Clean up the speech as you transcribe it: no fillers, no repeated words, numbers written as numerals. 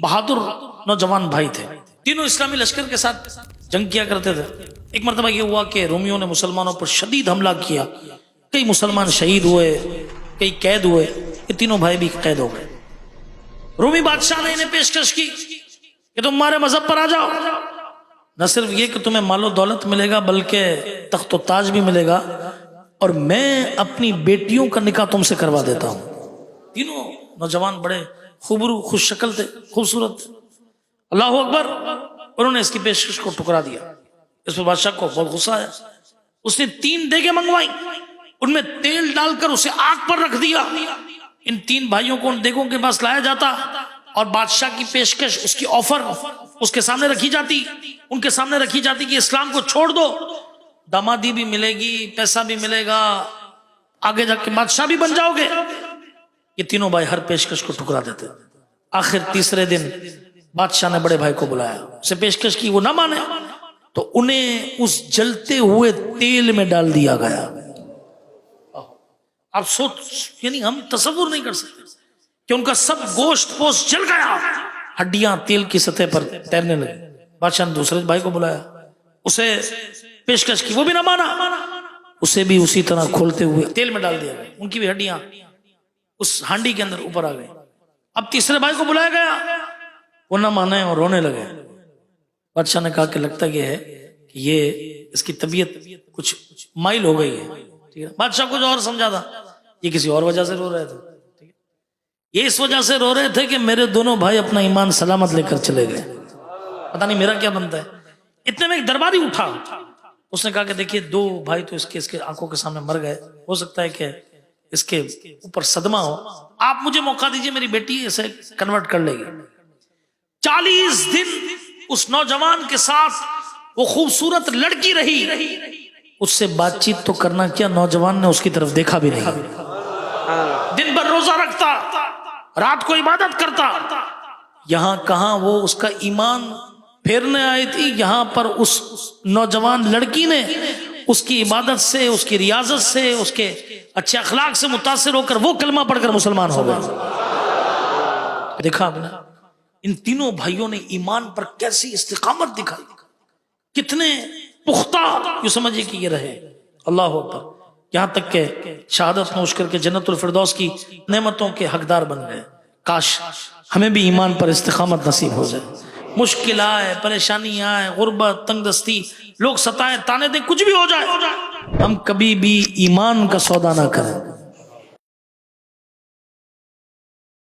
बहादुर नौजवान भाई थे, तीनों इस्लामी लश्कर के साथ जंग किया करते थे। एक मरतबा ये हुआ कि रोमियों ने मुसलमानों पर शदीद हमला किया, कई मुसलमान शहीद हुए, कई कैद हुए, ये तीनों भाई भी कैद हो गए। रोमी बादशाह ने इन्हें पेशकश की कि तुम हमारे मजहब पर आ जाओ, न सिर्फ ये कि तुम्हें मालो दौलत मिलेगा बल्कि तख्त ताज भी मिलेगा, और मैं अपनी बेटियों का निकाह तुमसे करवा देता हूं। तीनों नौजवान बड़े खूबरू खुश शक्ल थे, खूबसूरत थे। अल्लाह अकबर। उन्होंने इसकी पेशकश को ठुकरा दिया। इस पर बादशाह को बहुत गुस्सा आया। उसने 3 देगे मंगवाई, उनमें तेल डालकर उसे आग पर रख दिया। इन 3 भाइयों को उन देगों के पास लाया जाता और बादशाह की पेशकश, उसकी ऑफर उसके सामने रखी जाती, उनके सामने रखी जाती कि इस्लाम को छोड़ दो, दामादी भी मिलेगी, पैसा भी मिलेगा, आगे जाके बादशाह भी बन जाओगे। ये तीनों भाई हर पेशकश को ठुकरा देते। आखिर तीसरे दिन बादशाह ने बड़े भाई को बुलाया, उसे पेशकश की, वो ना माने तो उन्हें उस जलते हुए तेल में डाल दिया गया। आप सोच, यानी हम तसव्वुर नहीं कर सकते कि उनका सब गोश्त पोस्ट जल गया, हड्डियां तेल की सतह पर तैरने लगी। बादशाह ने दूसरे भाई को बुलाया, उसे पेशकश की, वो भी ना माना, उसे भी उसी तरह खोलते हुए तेल में डाल दिया गया। उनकी भी हड्डियां उस हांडी के अंदर ऊपर आ गई। अब तीसरे भाई को बुलाया गया, वो ना माने और रोने लगे। बादशाह ने कहा कि लगता यह है कि ये इसकी तबीयत कुछ माइल हो गई है, ठीक है। बादशाह कुछ और समझा था, ये किसी और वजह से रो रहे थे, ठीक है। ये इस वजह से रो रहे थे कि मेरे दोनों भाई अपना ईमान सलामत लेकर चले गए, पता नहीं मेरा क्या बनता है। इतने में एक दरबारी उठा, उसने कहा कि देखिए 2 भाई तो इसके आंखों के सामने मर गए, हो सकता है कि इसके ऊपर सदमा हो, आप मुझे मौका दीजिए, मेरी बेटी इसे कन्वर्ट कर लेगी। 40 दिन उस नौजवान के साथ वो खूबसूरत लड़की रही, उससे बातचीत तो करना क्या, नौजवान ने उसकी तरफ देखा भी नहीं। दिन भर रोजा रखता, रात को इबादत करता। यहां कहां वो उसका ईमान फेरने आई थी, यहां पर उस नौजवान लड़की ने उसकी इबादत से, उसकी रियाजत से, उसके अच्छे अखलाक से मुतासिर होकर वो कलमा पढ़कर मुसलमान हो गए। देखा आपने, इन तीनों भाइयों ने ईमान पर कैसी इस्तिकामत दिखाई, कितने पुख्ता, ये समझिए कि ये रहे। अल्लाह अकबर। यहां तक के शहादत नोश करके जन्नतुल फिरदौस की नेमतों के हकदार बन गए। काश हमें भी ईमान पर इस्तिकामत नसीब हो जाए। मुश्किल आए, परेशानी आए, गुर्बत, तंगदस्ती, लोग सताए, ताने दे, कुछ भी हो जाए, हम कभी भी ईमान का सौदा ना करें।